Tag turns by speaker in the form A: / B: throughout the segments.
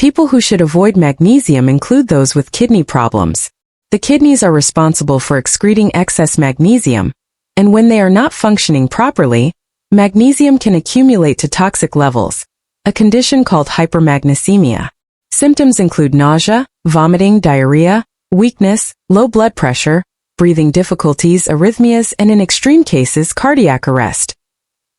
A: People who should avoid magnesium include those with kidney problems. The kidneys are responsible for excreting excess magnesium, and when they are not functioning properly, magnesium can accumulate to toxic levels, a condition called hypermagnesemia. Symptoms include nausea, vomiting, diarrhea, weakness, low blood pressure, breathing difficulties, arrhythmias, and in extreme cases, cardiac arrest.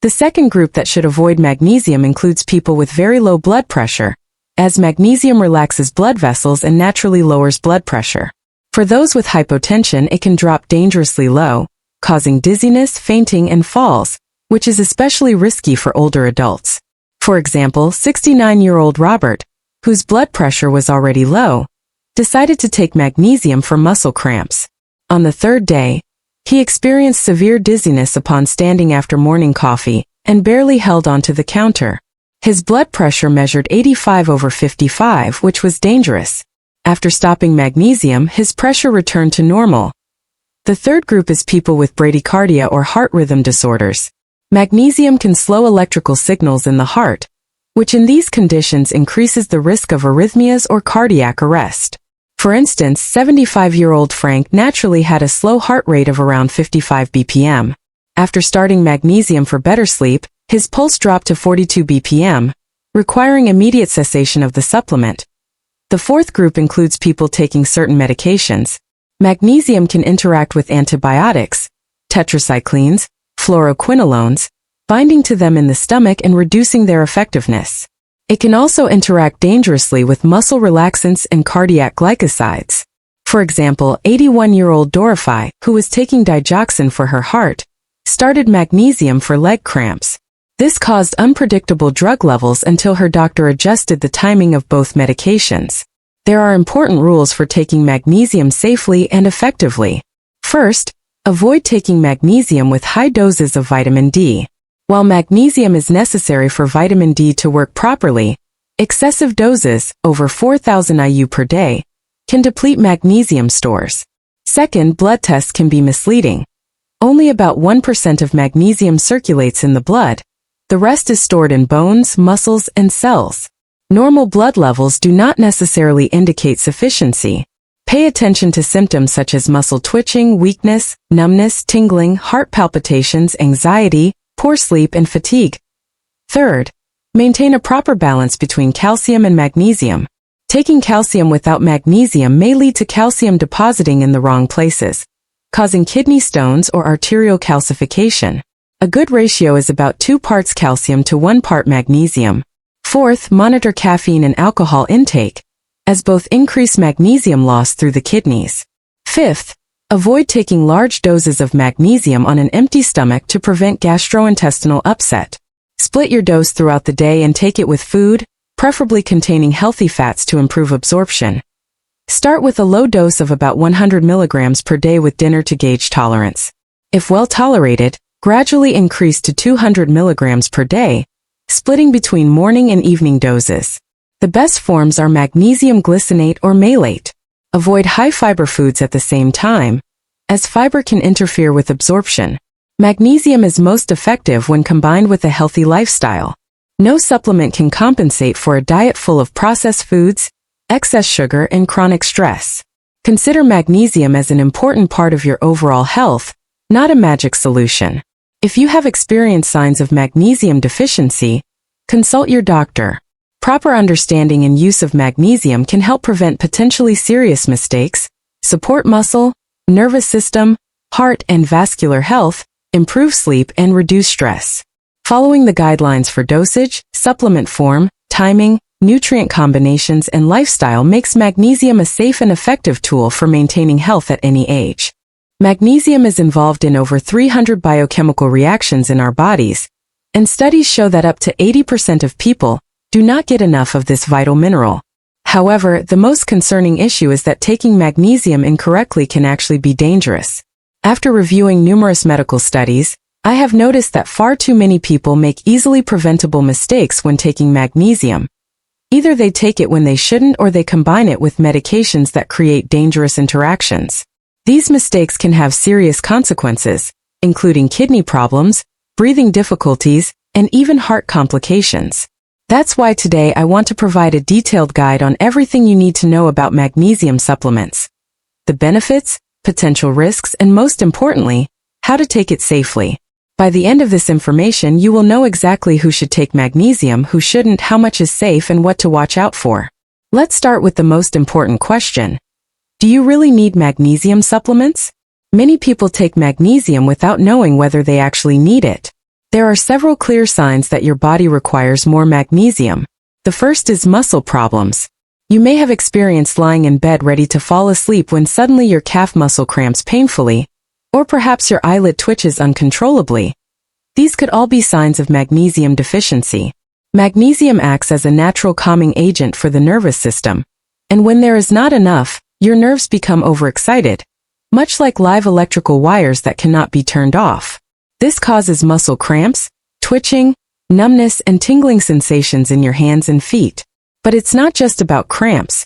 A: The second group that should avoid magnesium includes people with very low blood pressure, as magnesium relaxes blood vessels and naturally lowers blood pressure. For those with hypotension, it can drop dangerously low, causing dizziness, fainting, and falls, which is especially risky for older adults. For example, 69-year-old Robert, whose blood pressure was already low, decided to take magnesium for muscle cramps. On the third day, he experienced severe dizziness upon standing after morning coffee and barely held onto the counter. His blood pressure measured 85/55, which was dangerous. After stopping magnesium, his pressure returned to normal. The third group is people with bradycardia or heart rhythm disorders. Magnesium can slow electrical signals in the heart, which in these conditions increases the risk of arrhythmias or cardiac arrest. For instance, 75-year-old Frank naturally had a slow heart rate of around 55 BPM. After starting magnesium for better sleep, his pulse dropped to 42 BPM, requiring immediate cessation of the supplement. The fourth group includes people taking certain medications. Magnesium can interact with antibiotics, tetracyclines, fluoroquinolones, binding to them in the stomach and reducing their effectiveness. It can also interact dangerously with muscle relaxants and cardiac glycosides. For example, 81-year-old Dorothy, who was taking digoxin for her heart, started magnesium for leg cramps. This caused unpredictable drug levels until her doctor adjusted the timing of both medications. There are important rules for taking magnesium safely and effectively. First, avoid taking magnesium with high doses of vitamin D. While magnesium is necessary for vitamin D to work properly, excessive doses, over 4,000 IU per day, can deplete magnesium stores. Second, blood tests can be misleading. Only about 1% of magnesium circulates in the blood. The rest is stored in bones, muscles, and cells. Normal blood levels do not necessarily indicate sufficiency. Pay attention to symptoms such as muscle twitching, weakness, numbness, tingling, heart palpitations, anxiety, poor sleep, and fatigue. Third, maintain a proper balance between calcium and magnesium. Taking calcium without magnesium may lead to calcium depositing in the wrong places, causing kidney stones or arterial calcification. A good ratio is about 2 parts calcium to 1 part magnesium. Fourth, monitor caffeine and alcohol intake, as both increase magnesium loss through the kidneys. Fifth, avoid taking large doses of magnesium on an empty stomach to prevent gastrointestinal upset. Split your dose throughout the day and take it with food, preferably containing healthy fats to improve absorption. Start with a low dose of about 100 milligrams per day with dinner to gauge tolerance. If well tolerated, gradually increase to 200 milligrams per day, splitting between morning and evening doses. The best forms are magnesium glycinate or malate. Avoid high-fiber foods at the same time, as fiber can interfere with absorption. Magnesium is most effective when combined with a healthy lifestyle. No supplement can compensate for a diet full of processed foods, excess sugar, and chronic stress. Consider magnesium as an important part of your overall health, not a magic solution. If you have experienced signs of magnesium deficiency, consult your doctor. Proper understanding and use of magnesium can help prevent potentially serious mistakes, support muscle, nervous system, heart and vascular health, improve sleep, and reduce stress. Following the guidelines for dosage, supplement form, timing, nutrient combinations, and lifestyle makes magnesium a safe and effective tool for maintaining health at any age. Magnesium is involved in over 300 biochemical reactions in our bodies, and studies show that up to 80% of people do not get enough of this vital mineral. However, the most concerning issue is that taking magnesium incorrectly can actually be dangerous. After reviewing numerous medical studies, I have noticed that far too many people make easily preventable mistakes when taking magnesium. Either they take it when they shouldn't or they combine it with medications that create dangerous interactions. These mistakes can have serious consequences, including kidney problems, breathing difficulties, and even heart complications. That's why today I want to provide a detailed guide on everything you need to know about magnesium supplements. The benefits, potential risks, and most importantly, how to take it safely. By the end of this information, you will know exactly who should take magnesium, who shouldn't, how much is safe, and what to watch out for. Let's start with the most important question. Do you really need magnesium supplements? Many people take magnesium without knowing whether they actually need it. There are several clear signs that your body requires more magnesium. The first is muscle problems. You may have experienced lying in bed ready to fall asleep when suddenly your calf muscle cramps painfully, or perhaps your eyelid twitches uncontrollably. These could all be signs of magnesium deficiency. Magnesium acts as a natural calming agent for the nervous system, and when there is not enough, your nerves become overexcited, much like live electrical wires that cannot be turned off. This causes muscle cramps, twitching, numbness, and tingling sensations in your hands and feet. But it's not just about cramps.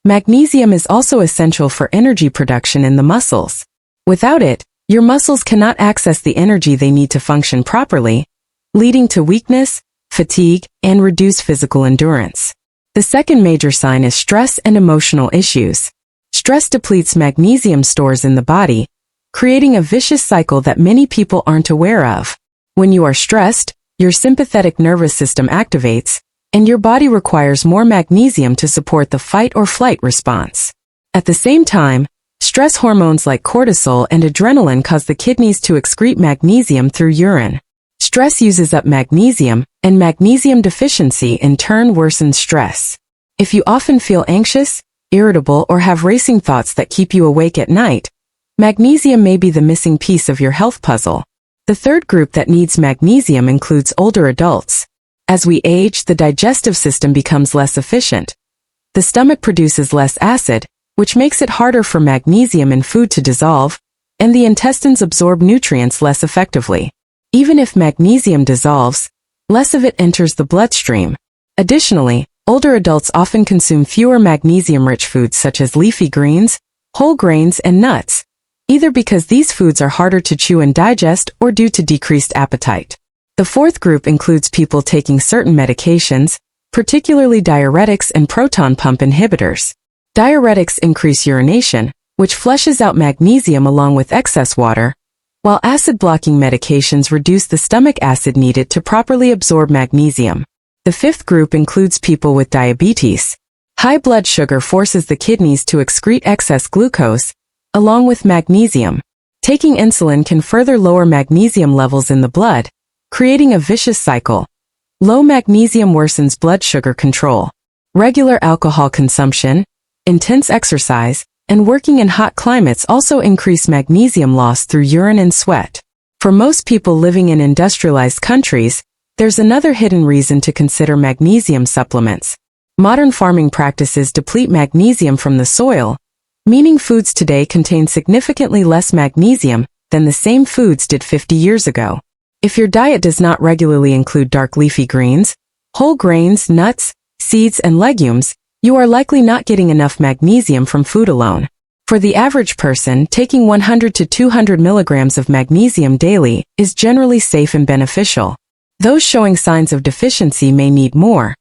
A: Magnesium is also essential for energy production in the muscles. Without it, your muscles cannot access the energy they need to function properly, leading to weakness, fatigue, and reduced physical endurance. The second major sign is stress and emotional issues. Stress depletes magnesium stores in the body, creating a vicious cycle that many people aren't aware of. When you are stressed, your sympathetic nervous system activates, and your body requires more magnesium to support the fight or flight response. At the same time, stress hormones like cortisol and adrenaline cause the kidneys to excrete magnesium through urine. Stress uses up magnesium, and magnesium deficiency in turn worsens stress. If you often feel anxious, irritable, or have racing thoughts that keep you awake at night, magnesium may be the missing piece of your health puzzle. The third group that needs magnesium includes older adults. As we age, the digestive system becomes less efficient. The stomach produces less acid, which makes it harder for magnesium in food to dissolve, and the intestines absorb nutrients less effectively. Even if magnesium dissolves, less of it enters the bloodstream. Additionally, older adults often consume fewer magnesium-rich foods such as leafy greens, whole grains, and nuts, either because these foods are harder to chew and digest or due to decreased appetite. The fourth group includes people taking certain medications, particularly diuretics and proton pump inhibitors. Diuretics increase urination, which flushes out magnesium along with excess water, while acid-blocking medications reduce the stomach acid needed to properly absorb magnesium. The fifth group includes people with diabetes. High blood sugar forces the kidneys to excrete excess glucose, along with magnesium. Taking insulin can further lower magnesium levels in the blood, creating a vicious cycle. Low magnesium worsens blood sugar control. Regular alcohol consumption, intense exercise, and working in hot climates also increase magnesium loss through urine and sweat. For most people living in industrialized countries, there's another hidden reason to consider magnesium supplements. Modern farming practices deplete magnesium from the soil, meaning foods today contain significantly less magnesium than the same foods did 50 years ago. If your diet does not regularly include dark leafy greens, whole grains, nuts, seeds, and legumes, you are likely not getting enough magnesium from food alone. For the average person, taking 100 to 200 milligrams of magnesium daily is generally safe and beneficial. Those showing signs of deficiency may need more,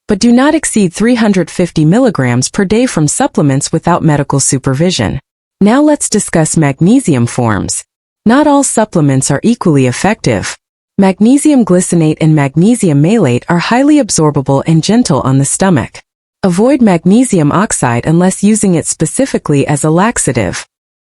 A: but do not exceed 350 milligrams per day from supplements without medical supervision. Now let's discuss magnesium forms. Not all supplements are equally effective. Magnesium glycinate and magnesium malate are highly absorbable and gentle on the stomach. Avoid magnesium oxide unless using it specifically as a laxative.